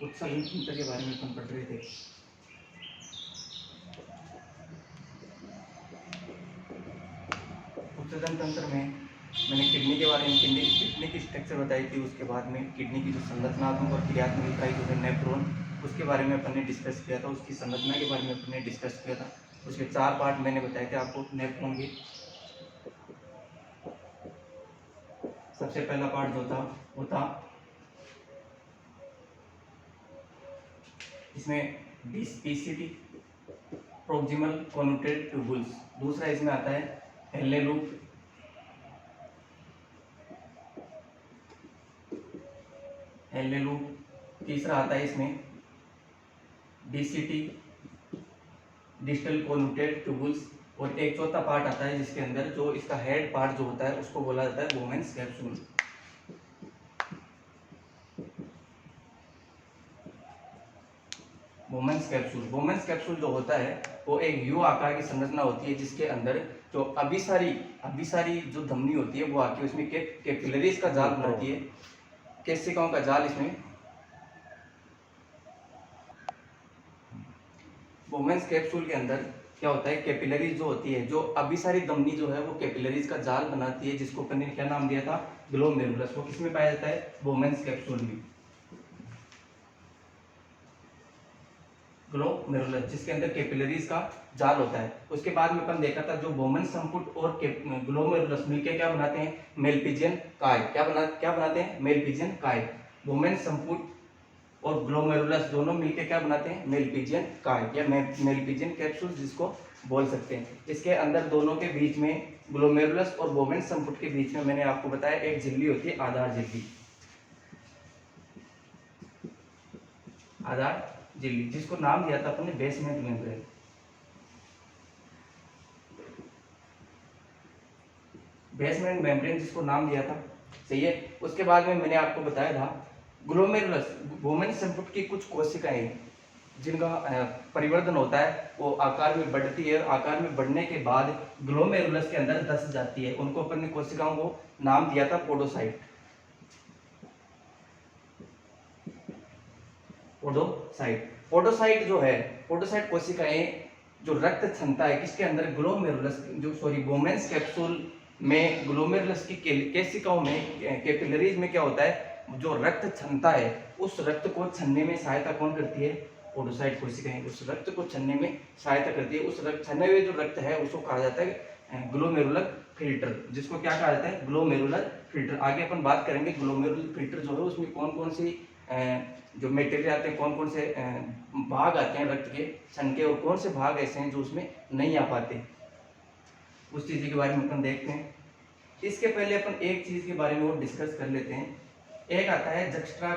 उत्सर्जन तंत्र के बारे में अपन पढ़ रहे थे। उत्सर्जन तंत्र में मैंने किडनी के बारे में किडनी की स्ट्रक्चर बताई थी। उसके बाद में किडनी की जो संरचनात्मक और क्रियात्मक इकाई जो है नेफ्रॉन, उसके बारे में अपन ने डिस्कस किया था। उसकी संरचना के बारे में अपन ने डिस्कस किया था। उसके 4 पार्ट मैंने बताए थे आपको नेफ्रॉन के। सबसे पहला पार्ट जो था वो था इसमें पीसीटी प्रोक्सिमल कॉन्वोल्यूटेड ट्यूबुल्स। दूसरा इसमें आता है हेलने लूप। तीसरा आता है इसमें डीसीटी डिस्टल कॉन्वोल्यूटेड ट्यूबुल्स। और एक चौथा पार्ट आता है जिसके अंदर जो इसका हेड पार्ट जो होता है उसको बोला जाता है बोमेन्स कैप्सूल। बोमेन्स कैप्सूल जो होता है वो एक यू आकार की संरचना होती है जिसके अंदर जो अभिसारी जो धमनी होती है वो आके उसमें कैपिलरीज का जाल बनाती है, केशिकाओं का जाल। इसमें बोमेन्स कैप्सूल के अंदर क्या होता है, कैपिलरीज जो होती है, जो अभिसारी धमनी जो है वो कैपिलरीज का जाल बनाती है, जिसको अपन ने क्या नाम दिया था, ग्लोमेरुलस। वो किसमें पाया जाता है, बोमेन्स कैप्सूल में। ग्लोमेरुलस जिसके अंदर कैपिलरीज का जाल होता है। उसके बाद में अपन देखा था जो बोमेन्स संपुट और ग्लोमेरुलस मिलकर क्या बनाते हैं, मेलपिजियन काय। क्या बनाते हैं, मेलपिजियन काय। बोमेन्स संपुट और ग्लोमेरुलस दोनों मिलकर क्या बनाते हैं, मेलपिजियन काय या मेलपिजियन कैप्सूल जिसको बोल सकते हैं। इसके अंदर दोनों के बीच में, ग्लोमेरुलस और बोमेन्स संपुट के बीच में मैंने आपको बताया एक झिल्ली होती है, आधार झिल्ली। आधार झिल्ली जिसको नाम दिया था अपन ने बेसमेंट मेम्ब्रेन। बेसमेंट मेम्ब्रेन जिसको नाम दिया था, सही है। उसके बाद में मैंने आपको बताया था ग्लोमेरुलस, बोमेन्स संपुट की कुछ कोशिकाएं जिनका परिवर्तन होता है, वो आकार में बढ़ती है। आकार में बढ़ने के बाद ग्लोमेरुलस के अंदर धस जाती है। उनको अपन ने कोशिकाओं को नाम दिया था पोडोसाइट। पोडोसाइट जो है, पोडोसाइट कोशिकाएं जो रक्त क्षमता है किसके अंदर, ग्लोमेरुलस बोमेन्स कैप्सूल में, ग्लोमेरुलस की केशिकाओं में, कैपिलरीज में क्या होता है, जो रक्त क्षमता है उस रक्त को छन्ने में सहायता कौन करती है, पोडोसाइट कोशिकाएं उस रक्त को छन्ने में सहायता करती है। उस रक्त छन्ने हुए जो रक्त है उसको कहा जाता है ग्लोमेरुलर फिल्टर, जिसको क्या कहा जाता है, ग्लोमेरुलर फिल्टर। आगे अपन बात करेंगे ग्लोमेरुलर फिल्टर जो है उसमें कौन कौन सी जो मटेरियल आते हैं, कौन कौन से भाग आते हैं रक्त के छन के, और कौन से भाग ऐसे हैं जो उसमें नहीं आ पाते, उस चीज़ के बारे में अपन देखते हैं। इसके पहले अपन एक चीज़ के बारे में और डिस्कस कर लेते हैं। एक आता है जक्स्ट्रा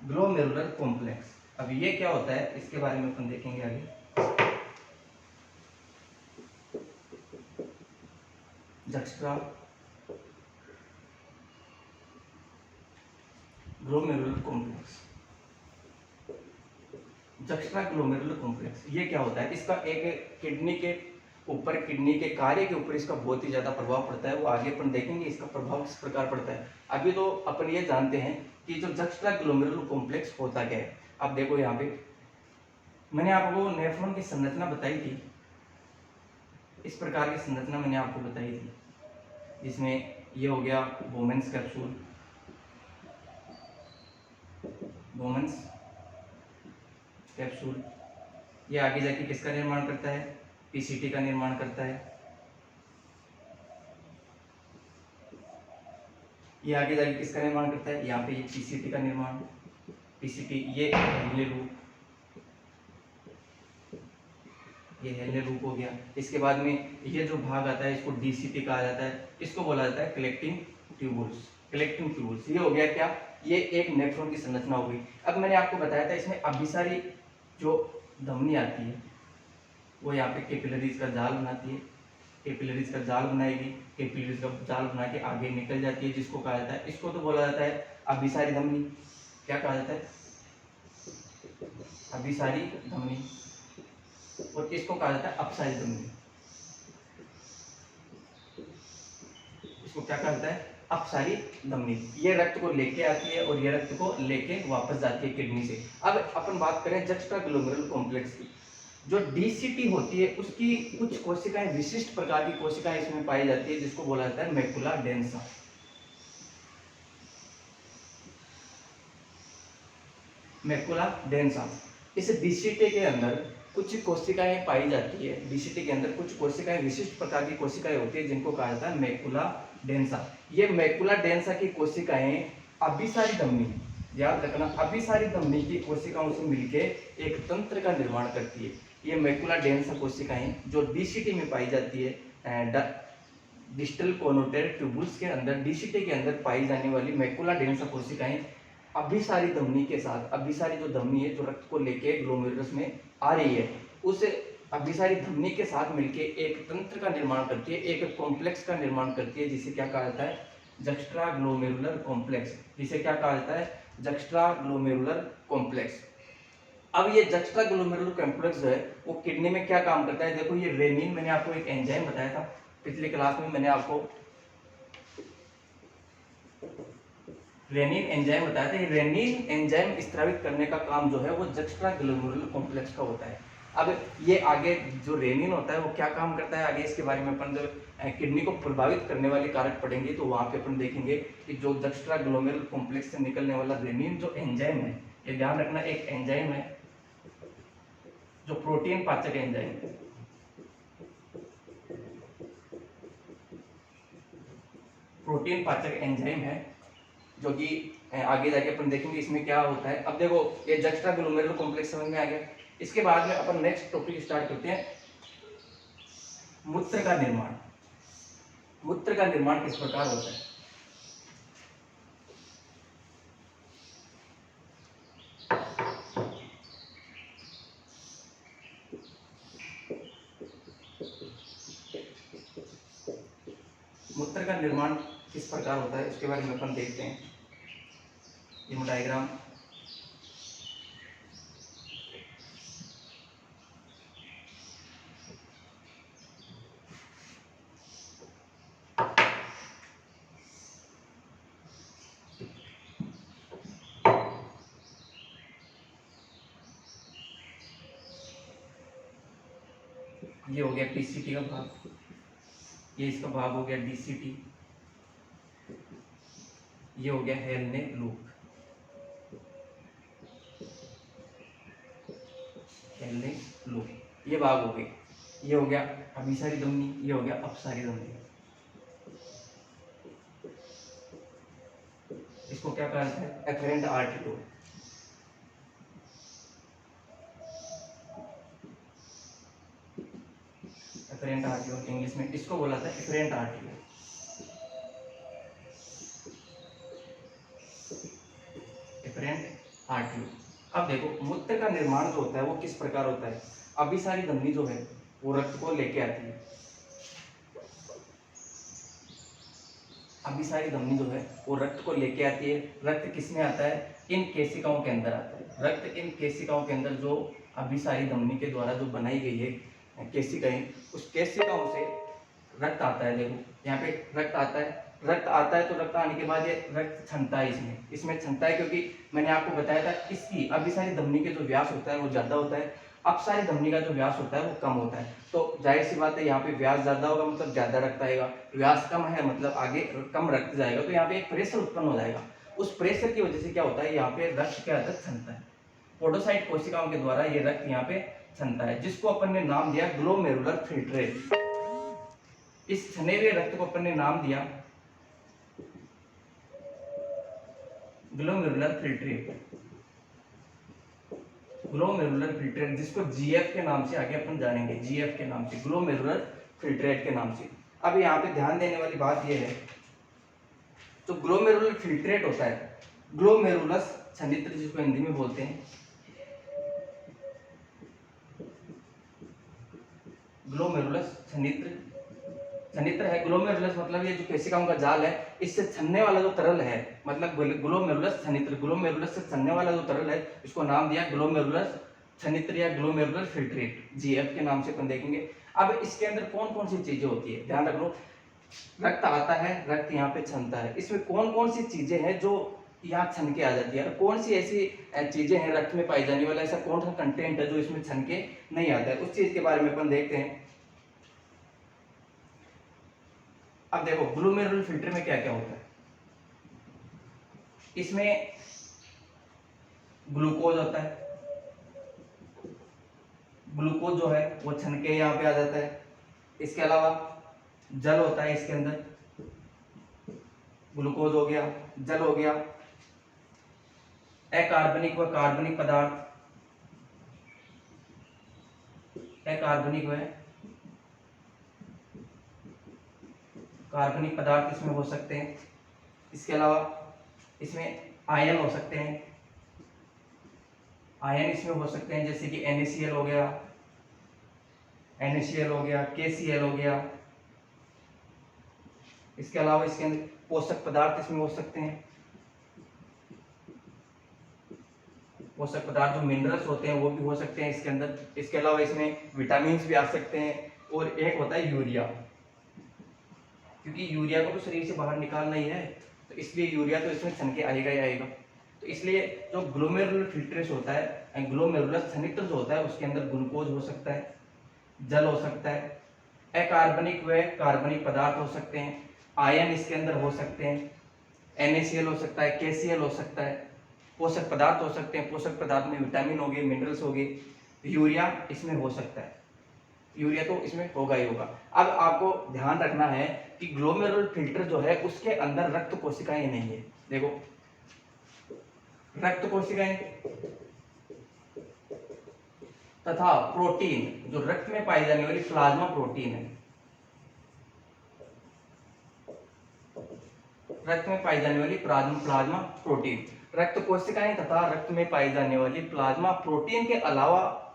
ग्लोमेरुलर कॉम्प्लेक्स। अब ये क्या होता है इसके बारे में अपन देखेंगे आगे। जक्स्ट्रा ग्लोमेरुलर कॉम्प्लेक्स ये क्या होता है, इसका एक किडनी के ऊपर, किडनी के कार्य के ऊपर इसका बहुत ही ज्यादा प्रभाव पड़ता है। वो आगे अपन देखेंगे इसका प्रभाव किस प्रकार पड़ता है। अभी तो अपन ये जानते हैं कि जो जक्स्ट्रा ग्लोमेरुलर कॉम्प्लेक्स होता क्या है। अब देखो यहाँ पे मैंने आपको नेफ्रॉन की संरचना बताई थी, इस प्रकार की संरचना मैंने आपको बताई थी, जिसमें ये हो गया बोमेन्स कैप्सूल, ये आगे जाके किसका निर्माण करता है, पीसीटी का निर्माण करता है। ये आगे जाके किसका निर्माण करता है, यहाँ पे ये पीसीटी का निर्माण, पीसीटी ये हेलने लूप हो गया। इसके बाद में ये जो भाग आता है इसको डीसीटी कहा जाता है, इसको बोला जाता है कलेक्टिंग ट्यूबुल्स। ये हो गया क्या, ये एक नेफ्रॉन की संरचना हो गई। अब मैंने आपको बताया था इसमें अभिसारी जो धमनी आती है वो यहाँ पे कैपिलरीज का जाल बनाती है, कैपिलरीज का जाल बनाएगी, कैपिलरीज का जाल बना के आगे निकल जाती है, जिसको कहा जाता है, इसको तो बोला जाता है अभिसारी धमनी। क्या कहा जाता है, अभिसारी धमनी। और इसको कहा जाता है अपसारी धमनी। इसको क्या कहा जाता है, अपसारी धमनी, ये रक्त को लेके आती है और ये रक्त को लेके वापस जाती है किडनी से। अब अपन बात करें जक्स्ट्रा ग्लोमेरुलर कॉम्प्लेक्स की, जो डीसीटी होती है उसकी कुछ कोशिकाएं, विशिष्ट प्रकार की कोशिकाएं इसमें पाई जाती है जिसको बोला जाता है मैकुला डेंसा। मैकुला डेंसा, इस डीसीटी के अंदर कुछ कोशिकाएं पाई जाती है, डीसीटी के अंदर कुछ कोशिकाएं, विशिष्ट प्रकार की कोशिकाएं होती है जिनको कहा जाता है मैकुला डेंसा। ये मैकुला डेंसा की कोशिकाएं अभिसारी धमनी, याद रखना, अभिसारी धमनी की कोशिकाओं से मिलकर एक तंत्र का निर्माण करती है। ये मैकुला डेंसा कोशिकाएं जो डीसीटी में पाई जाती है, डिस्टल कोनोटेड ट्यूबुल्स के अंदर, डीसीटी के अंदर पाई जाने वाली मैकुला डेंसा कोशिकाएं अभिसारी धमनी के साथ, अभिसारी जो धमनी है जो रक्त को लेके ग्लोमेरुलस में आ रही है, उस अभिसारी धमनी के साथ मिलके एक तंत्र का निर्माण करती है, एक कॉम्प्लेक्स का निर्माण करती है जिसे क्या कहा जाता है, जक्स्ट्रा ग्लोमेरुलर कॉम्प्लेक्स। जिसे क्या कहा जाता है, जक्स्ट्रा ग्लोमेरुलर कॉम्प्लेक्स। अब ये जक्स्ट्रा ग्लोमेरुलर कॉम्प्लेक्स जो है वो किडनी में क्या काम करता है, देखो ये रेनिन, मैंने आपको एक एंजाइम बताया था पिछले क्लास में, मैंने आपको रेनिन एंजाइम बताया था। ये रेनिन एंजाइम स्त्रावित करने का काम जो है वो जक्स्ट्रा ग्लोमेरुलर कॉम्प्लेक्स का होता है। अब ये आगे जो रेनिन होता है वो क्या काम करता है, आगे इसके बारे में अपन जब किडनी को प्रभावित करने वाले कारक पढ़ेंगे तो वहाँ पे अपन देखेंगे कि जो जक्स्ट्रा ग्लोमेरुलर कॉम्प्लेक्स से निकलने वाला रेनिन जो एंजाइम है, ये ध्यान रखना एक एंजाइम है जो प्रोटीन पाचक एंजाइम है, प्रोटीन पाचक एंजाइम है, जो कि आगे जाके अपन देखेंगे इसमें क्या होता है। अब देखो ये जक्स्ट्रा ग्लोमेरुलर कॉम्प्लेक्स समझ में आ गया। इसके बाद में अपन नेक्स्ट टॉपिक स्टार्ट करते हैं, मूत्र का निर्माण। मूत्र का निर्माण किस प्रकार होता है। मूत्र का निर्माण किस प्रकार होता है उसके बारे में अपन देखते हैं। ये डायग्राम, ये हो गया टीसीटी का भाग, ये इसका भाग हो गया डीसीटी, ये हो गया हेलने लूप, हेलने लूप, ये भाग हो गए। ये हो गया अभिसारी धमनी, ये हो गया अपसारी धमनी। इसको क्या कहते हैं, efferent artery. Efferent artery English में इसको बोला था एफरेंट आर्टरी। Efferent artery. अब देखो मूत्र का निर्माण जो होता है वो किस प्रकार होता है। अभिसारी धमनी जो है वो रक्त को लेके आती है, अभिसारी धमनी जो है वो रक्त को लेके आती है। रक्त किस में आता है, इन केशिकाओं के अंदर आता है। रक्त इन केशिकाओं के अंदर जो अभिसारी धमनी के द्वारा जो बनाई गई है केशिकाएं, उस केशिकाओं से रक्त आता है। देखो यहाँ पे रक्त आता है, रक्त आता है तो रक्त आने के बाद ये रक्त क्षमता है, इसमें क्षमता है क्योंकि मैंने आपको बताया था इसकी अभिसारी धमनी के जो व्यास होता है वो ज्यादा होता है, अपसारी धमनी का जो व्यास होता है वो कम होता है। तो जाहिर सी बात है यहाँ पे व्यास ज्यादा होगा मतलब ज्यादा रक्त आएगा, व्यास कम है मतलब आगे कम रक्त जाएगा, तो यहाँ पे एक प्रेशर उत्पन्न हो जाएगा। उस प्रेशर की वजह से क्या होता है, यहाँ पे रक्त क्या होता है, क्षमता है। पोडोसाइट कोशिकाओं के द्वारा ये रक्त यहाँ पे क्षमता है, जिसको अपन ने नाम दिया ग्लोमेरुलर फिल्ट्रेट। इस छने हुए रक्त को अपन ने नाम दिया ग्लोमेरुलर फिल्ट्रेट, ग्लोमेरुलर फिल्ट्रेट, जिसको जीएफ के नाम से आगे अपन जानेंगे, जीएफ के नाम से, ग्लोमेरुलर फिल्ट्रेट के नाम से। अब यहाँ पे ध्यान देने वाली बात यह है, तो ग्लोमेरुलर फिल्ट्रेट होता है, ग्लोमेरुलस छनित्र जिसको हिंदी में बोलते हैं, ग्लोमेरुलस छनित्र, छनित्र है। ग्लोमेरुलस मतलब ये जो केशिकाओं का जाल है, इससे छनने वाला जो तरल है, मतलब ग्लोमेरुलस छनित्र, ग्लोमेरुलस से छनने वाला जो तरल है इसको नाम दिया ग्लोमेरुलस छनित्र या ग्लोमेरुलर फिल्ट्रेट, जीएफ के नाम से अपन देखेंगे। अब इसके अंदर कौन कौन सी चीजें होती है ध्यान रख लो। रक्त आता है, रक्त यहाँ पे छनता है। इसमें कौन कौन सी चीजें हैं जो यहाँ छन के आ जाती है, और कौन सी ऐसी चीजें हैं रक्त में पाई जाने वाला ऐसा कौन सा कंटेंट है जो इसमें छन के नहीं आता है, उस चीज के बारे में अपन देखते हैं। अब देखो ग्लोमेरुलर फिल्टर में क्या क्या होता है। इसमें ग्लूकोज होता है, ग्लूकोज जो है वो छन के यहाँ पे आ जाता है। इसके अलावा जल होता है, इसके अंदर ग्लूकोज हो गया, जल हो गया, अकार्बनिक व कार्बनिक पदार्थ, अकार्बनिक व कार्बनिक पदार्थ इसमें हो सकते हैं। इसके अलावा इसमें आयन हो सकते हैं, आयन इसमें हो सकते हैं, जैसे कि NaCl हो गया, NaCl हो गया, KCl हो गया। इसके अलावा इसके अंदर पोषक पदार्थ इसमें हो सकते हैं, पोषक पदार्थ जो मिनरल्स होते हैं वो भी हो सकते हैं इसके अंदर। इसके अलावा इसमें विटामिन भी आ सकते हैं, और एक होता है यूरिया, क्योंकि यूरिया को तो शरीर से बाहर निकालना ही है, तो इसलिए यूरिया तो इसमें छन के आएगा ही आएगा। तो इसलिए जो ग्लोमेरुलर फिल्ट्रेशन होता है, ग्लोमेरुलर थनित्र जो होता है, उसके अंदर ग्लूकोज हो सकता है, जल हो सकता है, अकार्बनिक व कार्बनिक पदार्थ हो सकते हैं, आयन इसके अंदर हो सकते हैं, NaCl हो सकता है, KCl हो सकता है, पोषक पदार्थ हो सकते हैं, पोषक पदार्थ में विटामिन हो गए, मिनरल्स हो गए, यूरिया इसमें हो सकता है, यूरिया तो इसमें होगा ही होगा। अब आपको ध्यान रखना है कि ग्लोमेरुलर फिल्टर जो है उसके अंदर रक्त कोशिकाएं नहीं है। देखो रक्त कोशिकाएं तथा प्रोटीन, जो रक्त में पाई जाने वाली प्लाज्मा प्रोटीन है, रक्त में पाई जाने वाली प्लाज्मा प्रोटीन, रक्त कोशिकाएं तथा रक्त में पाई जाने वाली प्लाज्मा प्रोटीन के अलावा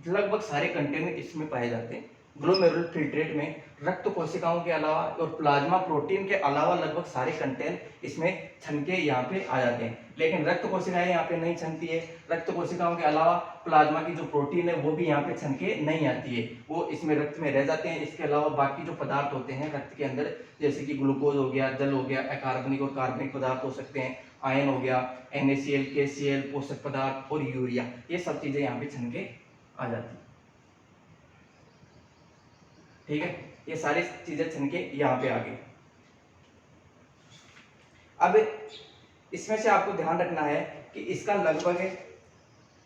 लगभग सारे कंटेनर इसमें पाए जाते हैं। ग्लोमेरुलर फिल्ट्रेट में रक्त कोशिकाओं के अलावा और प्लाज्मा प्रोटीन के अलावा लगभग सारे कंटेंट इसमें छन के यहाँ पे आ जाते हैं, लेकिन रक्त कोशिकाएं यहाँ पे नहीं छनती है। रक्त कोशिकाओं के अलावा प्लाज्मा की जो प्रोटीन है वो भी यहाँ पे छन के नहीं आती है, वो इसमें रक्त में रह जाते हैं। इसके अलावा बाकी जो पदार्थ होते हैं रक्त के अंदर, जैसे कि ग्लूकोज हो गया, जल हो गया, अकार्बनिक और कार्बनिक पदार्थ हो सकते हैं, आयन हो गया, NaCl, KCl, पोषक पदार्थ और यूरिया, ये सब चीजें यहाँ पे छन के आ जाती है। ठीक है, ये सारी चीजें छन के यहाँ पे आ गई। अब इसमें से आपको ध्यान रखना है कि इसका लगभग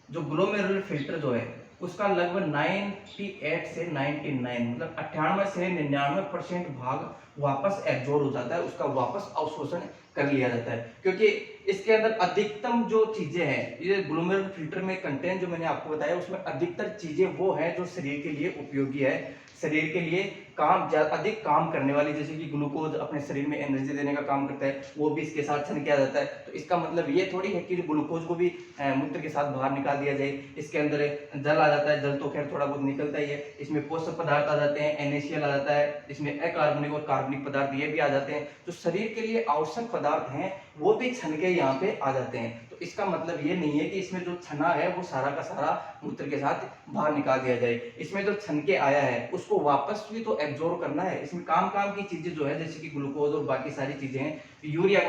जो ग्लोमेरुलर फिल्टर जो है उसका लगभग 98 से 99 मतलब 98 से 99% भाग वापस एब्जॉर्ब हो जाता है, उसका वापस अवशोषण कर लिया जाता है, क्योंकि इसके अंदर अधिकतम जो चीजें हैं, ये ग्लोमेरुलर फिल्टर में कंटेंट जो मैंने आपको बताया उसमें अधिकतर चीजें वो हैं जो शरीर के लिए उपयोगी है, शरीर के लिए अधिक काम करने वाली, जैसे कि ग्लूकोज अपने शरीर में एनर्जी देने का काम करता है, वो भी इसके साथ छन के आ जाता है। तो इसका मतलब ये थोड़ी है कि ग्लूकोज को भी मूत्र के साथ बाहर निकाल दिया जाए। इसके अंदर जल आ जाता है, जल तो खैर थोड़ा बहुत निकलता ही है, इसमें पोषक पदार्थ आ जाते हैं, NaCl आ जाता है, इसमें अकार्बनिक और कार्बनिक पदार्थ ये भी आ जाते हैं, जो शरीर के लिए आवश्यक पदार्थ हैं वो भी छन के यहाँ पे आ जाते हैं। तो इसका मतलब ये नहीं है कि इसमें जो छना है वो सारा का सारा मूत्र के साथ बाहर निकाल दिया जाए। इसमें जो छन के आया है उसको वापस भी तो एब्जॉर्ब करना है। इसमें काम की चीजें जो है जैसे कि ग्लूकोज और बाकी सारी चीजें हैं, यूरिया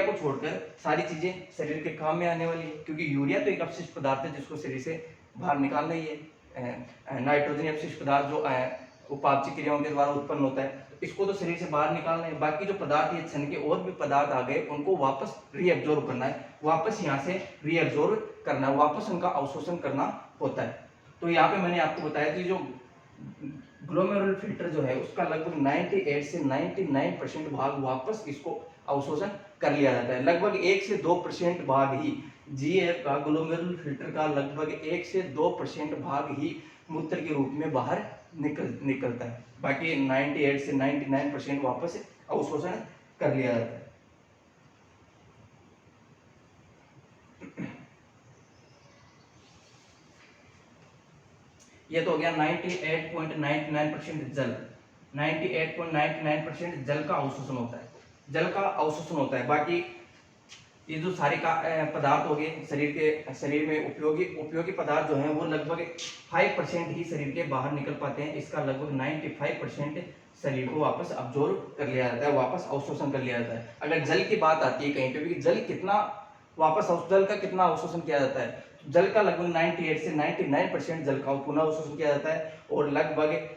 को छोड़कर सारी चीजें शरीर के काम में आने वाली है, क्योंकि यूरिया तो एक अपशिष्ट पदार्थ है जिसको शरीर से बाहर निकालना ही है। नाइट्रोजन अपशिष्ट पदार्थ जो उपापचय क्रियाओं के द्वारा उत्पन्न होता है, तो इसको तो शरीर से बाहर निकालना है। बाकी जो पदार्थ ये छन के और भी पदार्थ आ गए उनको वापस रीअब्जॉर्ब करना है, वापस यहाँ से रीअब्जॉर्ब करना है, वापस उनका अवशोषण करना होता है। तो यहाँ पे मैंने आपको बताया कि जो ग्लोमेरुलर फिल्टर जो है उसका लगभग 98 से 99% भाग वापस इसको अवशोषण कर लिया जाता है। लगभग 1 से 2% भाग ही GF का, ग्लोमेरुलर फिल्टर का लगभग 1 से 2% भाग ही मूत्र के रूप में बाहर निकलता है, बाकी 98 से 99% वापस अवशोषण कर लिया जाता है। ये तो हो गया 98.99% जल, 98.99% जल का अवशोषण होता है, जल का अवशोषण होता है। बाकी ये जो सारे का पदार्थ हो गए शरीर में उपयोगी पदार्थ जो हैं वो लगभग 5% ही शरीर के बाहर निकल पाते हैं। इसका लगभग 95% शरीर को वापस अब्जॉर्व कर लिया जाता है, वापस अवशोषण कर लिया जाता है। अगर जल की बात आती है कहीं पे भी, जल का कितना अवशोषण किया जाता है, जल का लगभग 98 से 99% जल का पुनः अवशोषण किया जाता है और लगभग